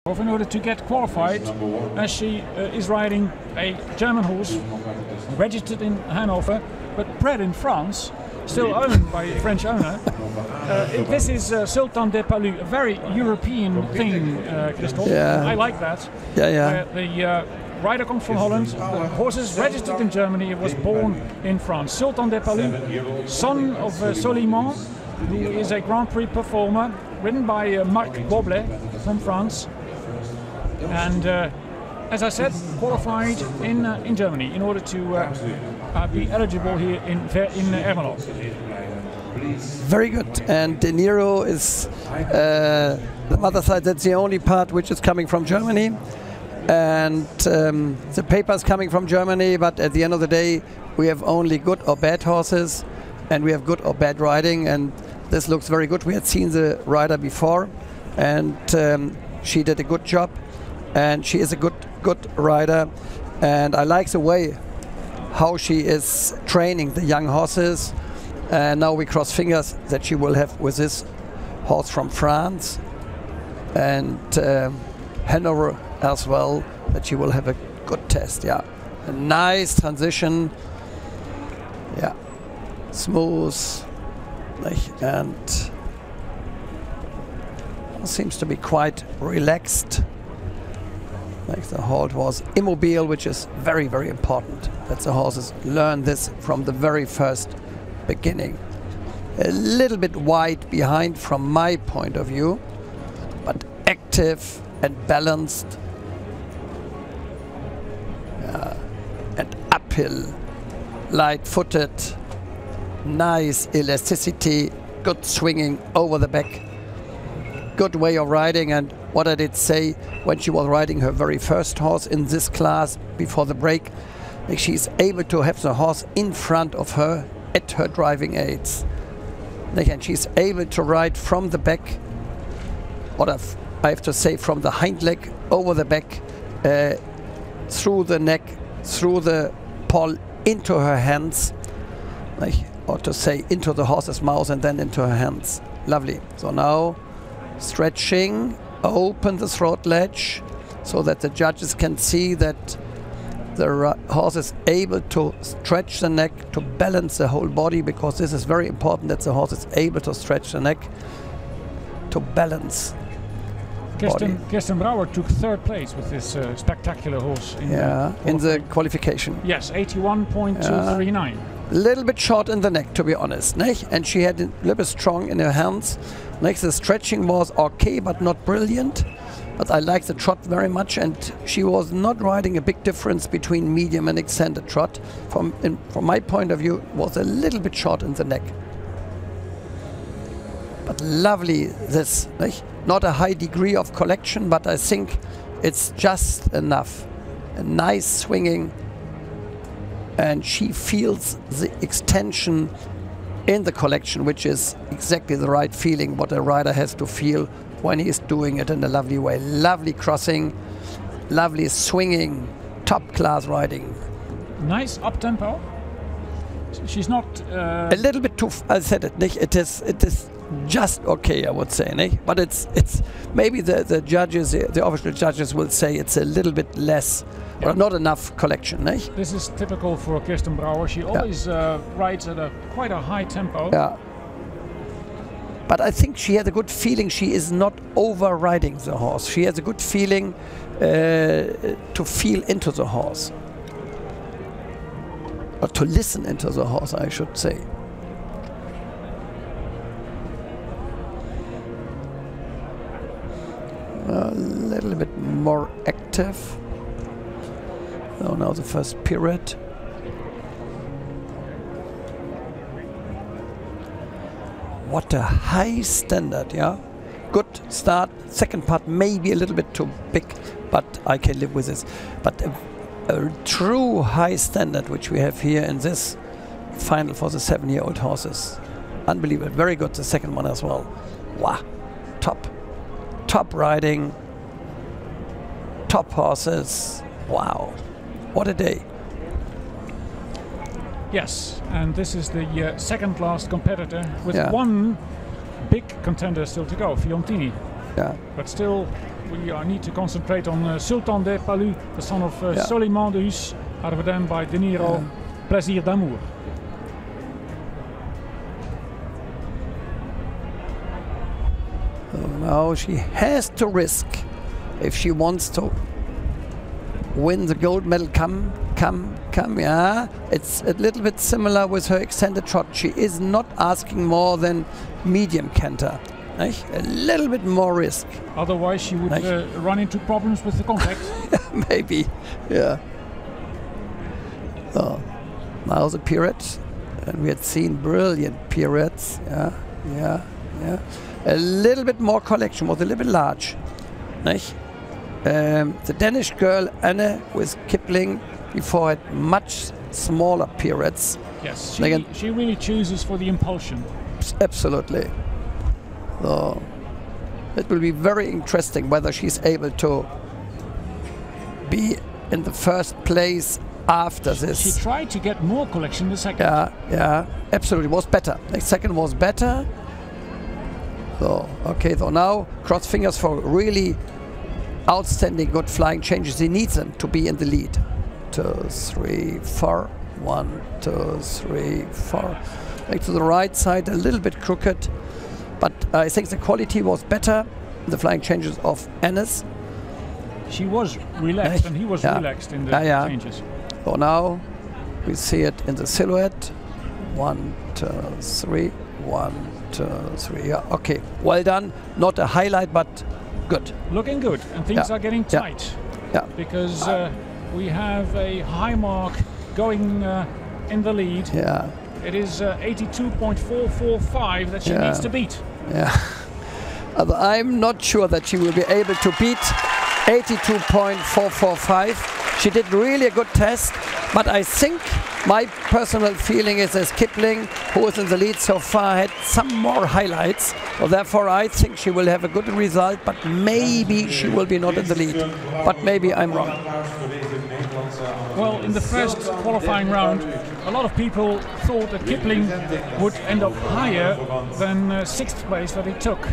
in order to get qualified, as she is riding a German horse registered in Hanover but bred in France, still owned by a French owner. This is Sultan de Paluds, a very European thing, Christophe. Yeah. I like that. Yeah. The rider comes from Holland, the horse is registered in Germany, it was born in France. Sultan de Paluds, son of Soliman, who is a Grand Prix performer, ridden by Marc Goblet from France. And as I said, qualified in Germany in order to be eligible here in Ermelo. Very good. And De Niro is the mother side. That's the only part which is coming from Germany. And the paper is coming from Germany. But at the end of the day, we have only good or bad horses, and we have good or bad riding. And this looks very good. We had seen the rider before, and she did a good job. And she is a good rider, and I like the way how she is training the young horses. And now we cross fingers that she will have with this horse from France and Hanover as well, that she will have a good test. Yeah, a nice transition. Yeah, smooth, and seems to be quite relaxed. Like the halt was immobile, which is very, very important, that the horses learn this from the very first beginning. A little bit wide behind from my point of view, but active and balanced. And uphill, light-footed, nice elasticity, good swinging over the back, good way of riding. And what I did say when she was riding her very first horse in this class before the break, like she's able to have the horse in front of her at her driving aids. And she's able to ride from the back, what I have to say, from the hind leg over the back, through the neck, through the poll, into her hands, or to say into the horse's mouth and then into her hands. Lovely. So now stretching, open the throat ledge so that the judges can see that the horse is able to stretch the neck, to balance the whole body, because this is very important, that the horse is able to stretch the neck to balance. Kirsten Brouwer took third place with this spectacular horse in the qualification. Yes, 81.239. A little bit short in the neck, to be honest, and she had a little bit strong in her hands. The stretching was okay, but not brilliant. But I like the trot very much, and she was not riding a big difference between medium and extended trot. From my point of view, was a little bit short in the neck. But lovely, this, not a high degree of collection, but I think it's just enough. A nice swinging, and she feels the extension in the collection, which is exactly the right feeling what a rider has to feel when he is doing it in a lovely way. Lovely crossing, lovely swinging, top class riding. Nice up tempo. She's not a little bit too. I said it. It is just okay, I would say. But it's maybe the judges, the official judges, will say it's a little bit less. Or not enough collection. This is typical for Kirsten Brouwer. She always rides at quite a high tempo. Yeah. But I think she has a good feeling. She is not overriding the horse. She has a good feeling to feel into the horse. Or to listen into the horse, I should say. A little bit more active. So now the first period. What a high standard, yeah? Good start. Second part maybe a little bit too big, but I can live with this. But a true high standard which we have here in this final for the 7-year-old horses. Unbelievable. Very good, the second one as well. Wow. Top riding. Top horses. Wow. What a day. Yes, and this is the second last competitor with one big contender still to go, Fiontini. Yeah. But still we need to concentrate on Sultan de Paluds, the son of Soliman de Hus, out of them by De Niro, Plaisir d'amour. So now she has to risk if she wants to win the gold medal. Come, yeah. It's a little bit similar with her extended trot. She is not asking more than medium canter. A little bit more risk. Otherwise she would run into problems with the contact. Maybe, yeah. So, now the pirouette. And we had seen brilliant pirouettes. Yeah. A little bit more collection, was a little bit large. The Danish girl Anne with Kipling before had much smaller pirouettes. Yes, she really chooses for the impulsion. Absolutely. So it will be very interesting whether she's able to be in the first place after this. She tried to get more collection the second. Yeah, absolutely. Was better. The second was better. So, okay, so now cross fingers for really outstanding good flying changes. He needs them to be in the lead. 2, 3, 4. 1, 2, 3, 4. Back to the right side, a little bit crooked. But I think the quality was better, the flying changes of Anne's. She was relaxed and he was relaxed in the changes. So now we see it in the silhouette. 1, 2, 3. 1, 2, 3. Yeah, okay. Well done. Not a highlight, but good. Looking good. And things are getting tight. Yeah. Because we have a high mark going in the lead. Yeah. It is 82.445 that she needs to beat. Yeah. I'm not sure that she will be able to beat 82.445. She did really a good test, but I think my personal feeling is as Kipling, who is in the lead so far, had some more highlights. So therefore I think she will have a good result, but maybe she will be not in the lead. But maybe I'm wrong. Well, in the first qualifying round, a lot of people thought that Kipling would end up higher than 6th place that he took.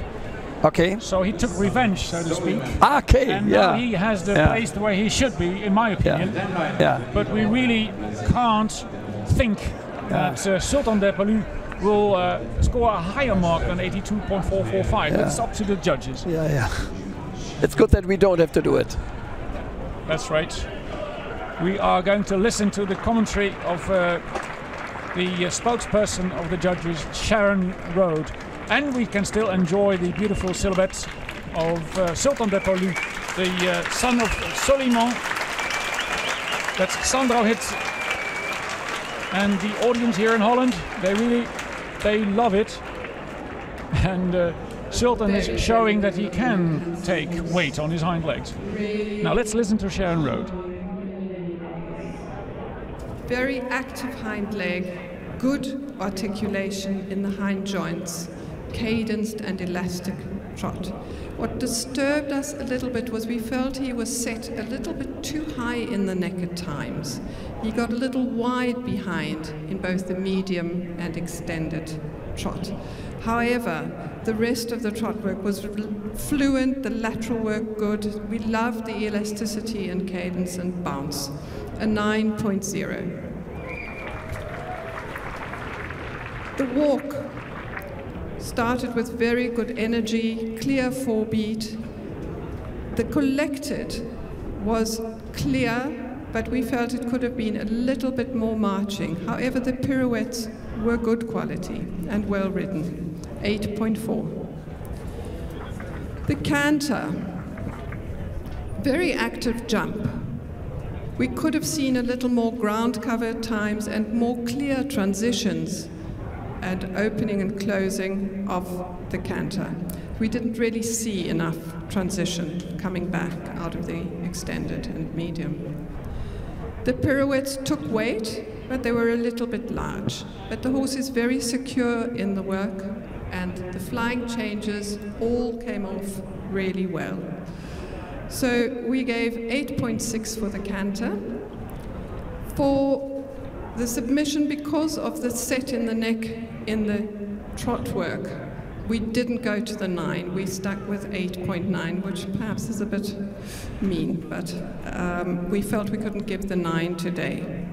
Okay. So he took revenge, so to speak. Okay, and now he has the place the way he should be, in my opinion. But we really can't think that Sultan de Paluds will score a higher mark than 82.445. It's up to the judges. Yeah. It's good that we don't have to do it. That's right. We are going to listen to the commentary of the spokesperson of the judges, Sharon Rode. And we can still enjoy the beautiful silhouettes of Sultan de Paluds, the son of Soliman. That's Sandro hit. And the audience here in Holland, they love it. And Sultan is showing that he can take weight on his hind legs. Now let's listen to Sharon Rode. Very active hind leg, good articulation in the hind joints. Cadenced and elastic trot. What disturbed us a little bit was we felt he was set a little bit too high in the neck at times. He got a little wide behind in both the medium and extended trot. However, the rest of the trot work was fluent, the lateral work good. We loved the elasticity and cadence and bounce. A 9.0. The walk started with very good energy, clear 4-beat. The collected was clear, but we felt it could have been a little bit more marching. However, the pirouettes were good quality and well ridden, 8.4. The canter, very active jump. We could have seen a little more ground cover at times and more clear transitions and opening and closing of the canter. We didn't really see enough transition coming back out of the extended and medium. The pirouettes took weight, but they were a little bit large. But the horse is very secure in the work, and the flying changes all came off really well. So we gave 8.6 for the canter. For the submission, because of the set in the neck in the trot work, we didn't go to the 9. We stuck with 8.9, which perhaps is a bit mean, but we felt we couldn't give the 9 today.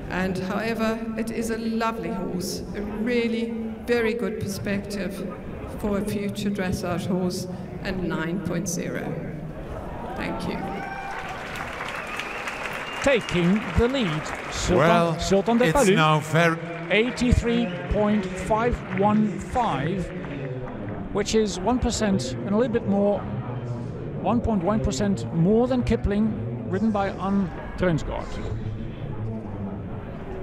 And however, it is a lovely horse, a really very good perspective for a future dressage horse, and 9.0. Thank you. Taking the lead, Sultan de it's Paluds, now very 83.515, which is 1% and a little bit more, 1.1% more than Kipling, ridden by Anne Treunsgaard.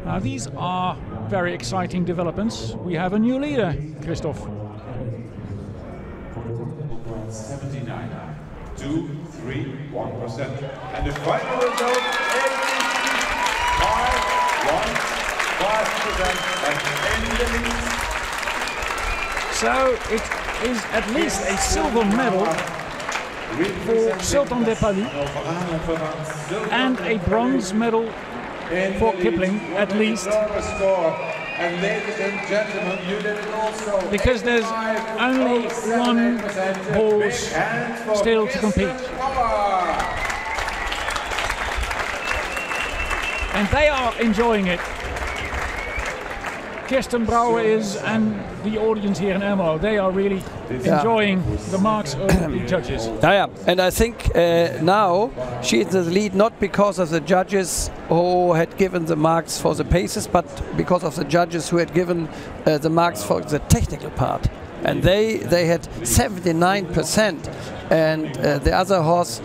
Now these are very exciting developments. We have a new leader, Christoph. 79, 2, 3, 1%. And the final result, 85.15%, and in the lead. So it is at least a silver medal for Sultan de Paluds and a bronze medal for Kipling, at least. And ladies and gentlemen, you did it also. Because there's only one horse still to compete. And they are enjoying it. Kirsten, Brouwer is, and the audience here in Ermelo, they are really enjoying the marks of the judges. Yeah, and I think now she is in the lead not because of the judges who had given the marks for the paces, but because of the judges who had given the marks for the technical part. And they had 79%, and the other horse